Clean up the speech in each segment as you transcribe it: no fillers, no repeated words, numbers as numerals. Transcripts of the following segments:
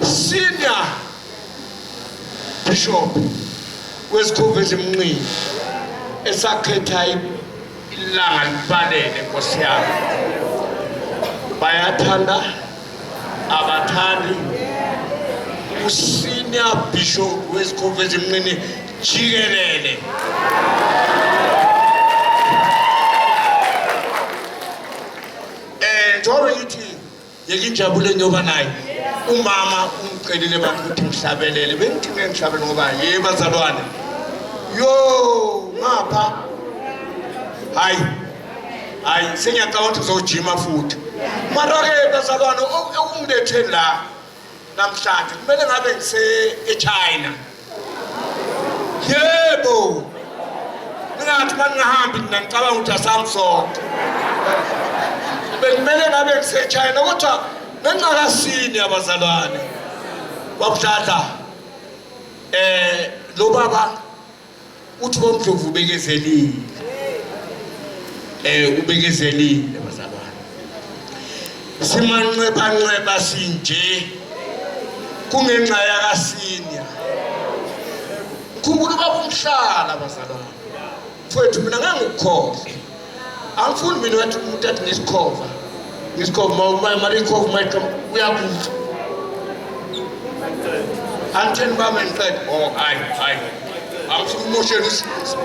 Senior Bishop Ezikhovwa Ezimnqini esakhetha ilanga libalele Nkosi yami bayathanda abathandi uSenior Bishop Ezikhovwa Ezimnqini jikelele njengoba ngithi yekinjabule nyoba naye umama umcelile bakuthi mhlabelele bengithi ngihlabele ngoba yebo bazalwane yo ngapha hayi sengiyacabanga ukuthi uzojima futhi mara ke bazalwane ungilethwe la namhlanje kumele ngabe ngise eChina yebo ningathi mangihambi ngicabanga ukuthi asamsonto bekumele ngabe ngiseChina kodwa ngenqakasini abazalwane wabudladla lo baba uthi bomdlovu ubekezelile ubekezelile abazalwane simanqeba sinje kungenxa yakasinya khumbula baba umhlala abazalwane mfowethu mina ngangukhohle angifuni mina wathi umuntu athi ngisikhova Izikhova might come uyakuthi antheni bami ngiqede hayi angifuni umoshela isizwe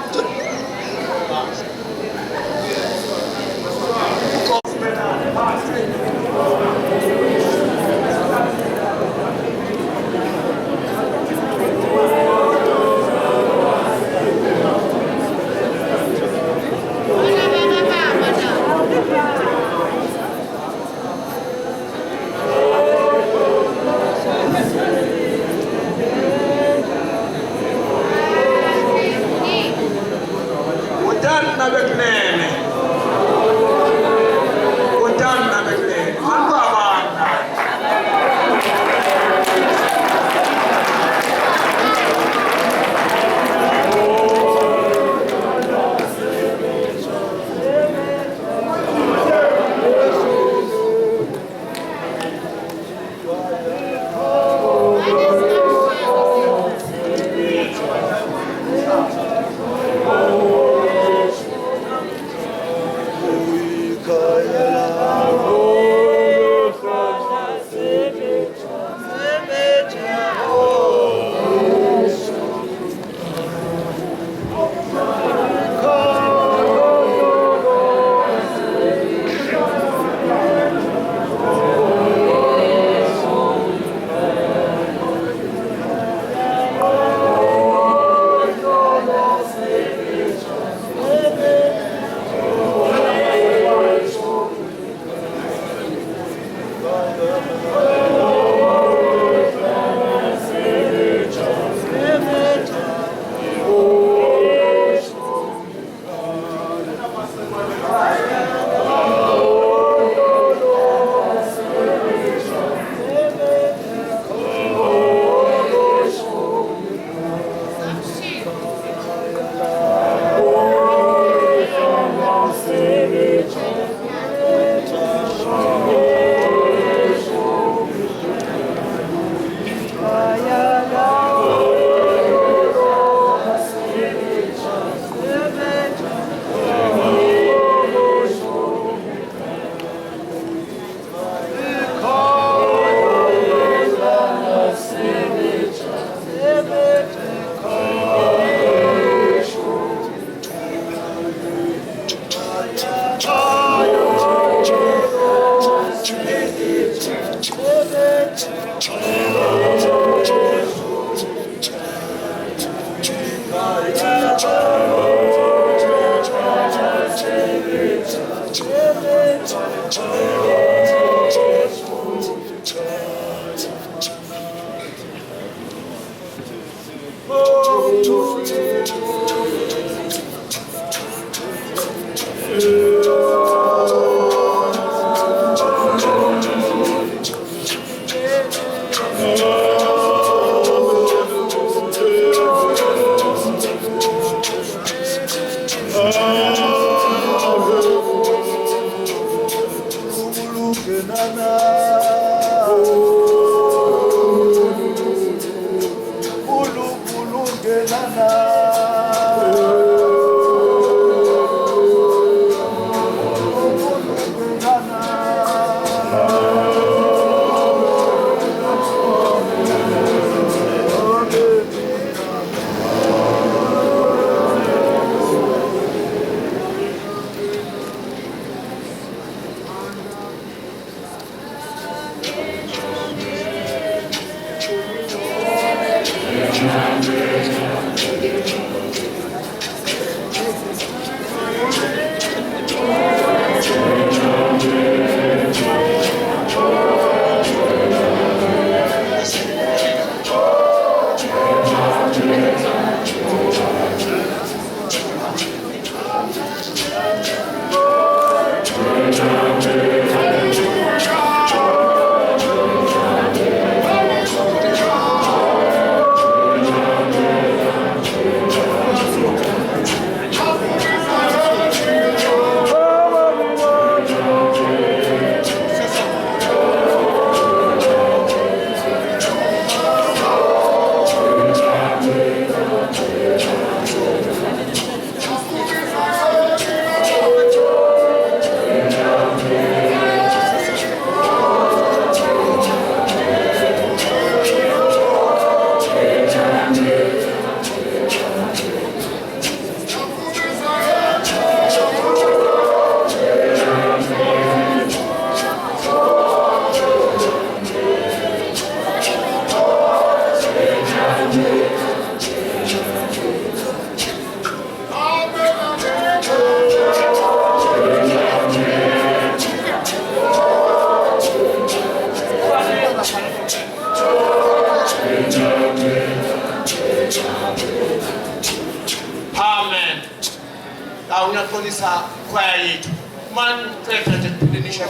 awunaxolisa kwaya yethu man cede ndiphilinisha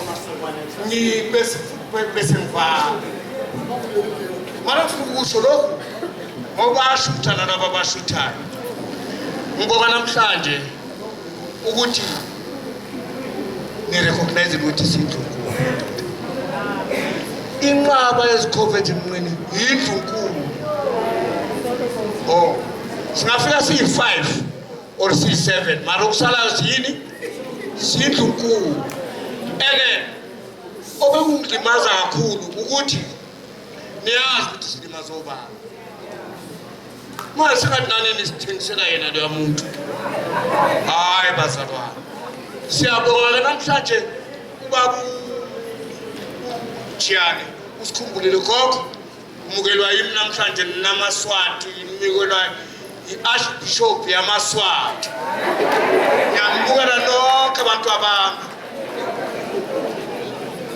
ni bese ngwa mara kukusho lokho ngoba ashuthana laba bashuthayo ngoba namhlanje ukuthi ni recognize ukuthi sidlunkulu inqaba yezikhova ezimnqini yindlunkulu oh singafika siyi5 or siyi7 mara ukusalayo yini sidlunkulu ene obekungimaza kakhulu ukuthi niyazi ukuthi silimaza obaba manje kanani nisithengisela yena lo muntu hayi bazalwane siyabonga namhlanje ubaba Jiyane usikhumbulile gogo umukelwa yimi namhlanje namaswati imikelwa iArchbishop yamaswati yamukela nonke abantu abami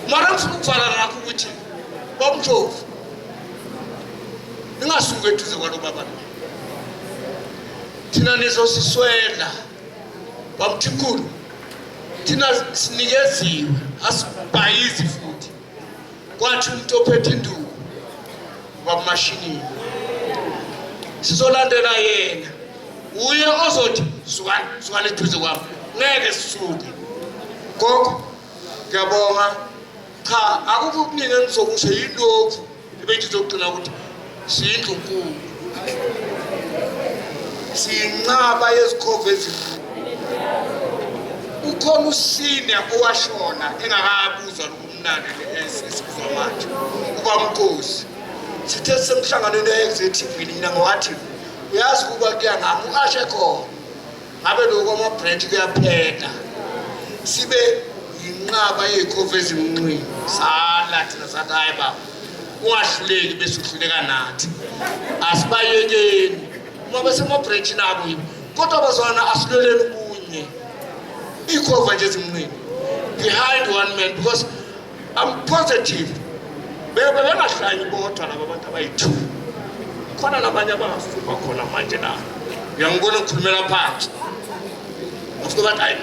mara ngifuna ukuvala nakho ukuthi bomjofu ningasuke eduze kwalo baba thina nizosiswela bamthikulu thina sinikeziwe asibhayizi futhi kwathi umuntu ophethe induku wamashinini sizolandela yena uye ozothi sukani eduze kwami ngeke sisuke gogo ngiyabonga cha akukho okuningi engizokusho yilokhu ebengizogcina ukuthi siyindlunkulu sinqaba yezikhova ezinkulu ukhona usine owashona engakabuzwa lokumnandi esizwa manje ubamnkosi sithe semhlanganweni ye-executive nina ngowathi uyazi kuba kuya ngami uashe khona ngabe lokho ama-branch kuyaphela sibe yinqaba yezikhova ezimnqini sala thina sathi hayi baba ungahluleki bese uhluleka nathi asibayekeni uma besemabranch nabo kodwa bazwana asileleni kunye ikhova nje ezimnqini behind one man because I'm positive bengahlanye bodwa laba bantu abayi2 khona nabanye abangafuma khona manje la uyangibona ngikhulumela phansi ufike bathi hayi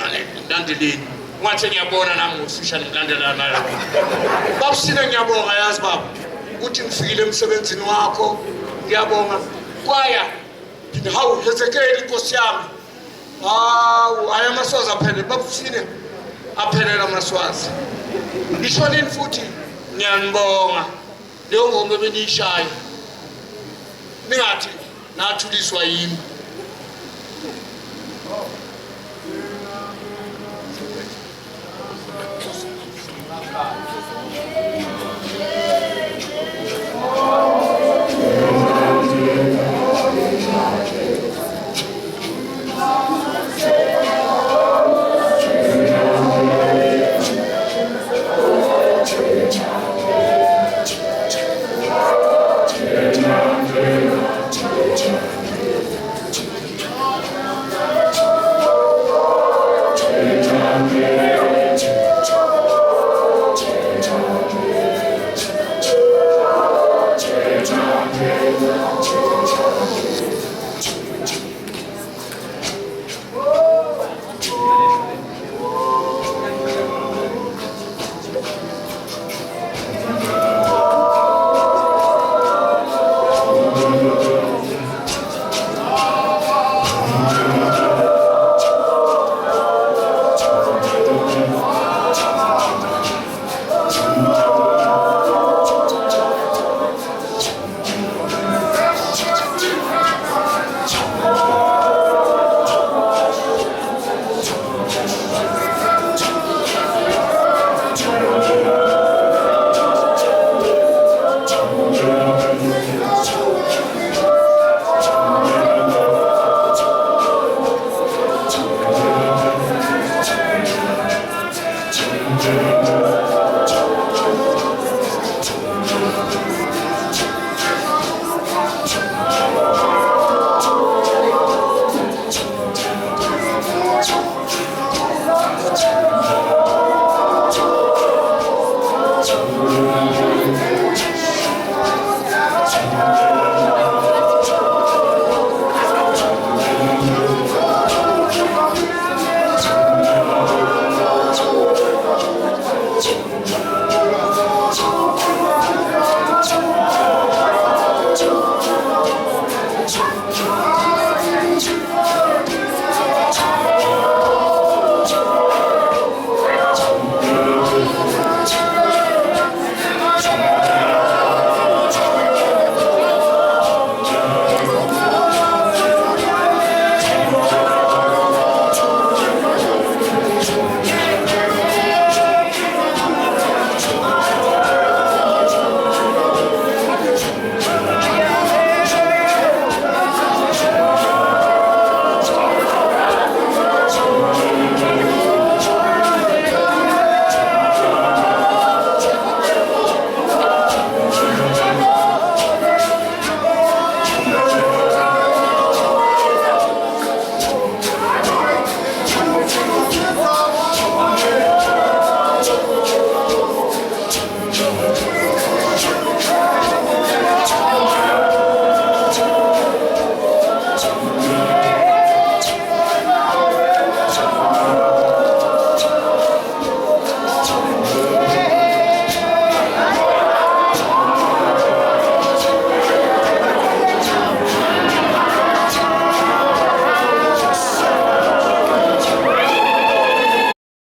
ngilandeleni ungathi ngiyabona nami ngofisha ngilandelana nayo babusile ngiyabonga yazi baba ukuthi ngifikile emsebenzini wakho ngiyabonga kwaya ngini hawu yezekeli inkosi yami hawu aya amaswazi aphelele babusile aphelele amaswazi ngisho nini futhi ngiyanibonga leyo ngoma beniyishaya ningathi nathuliswa yimi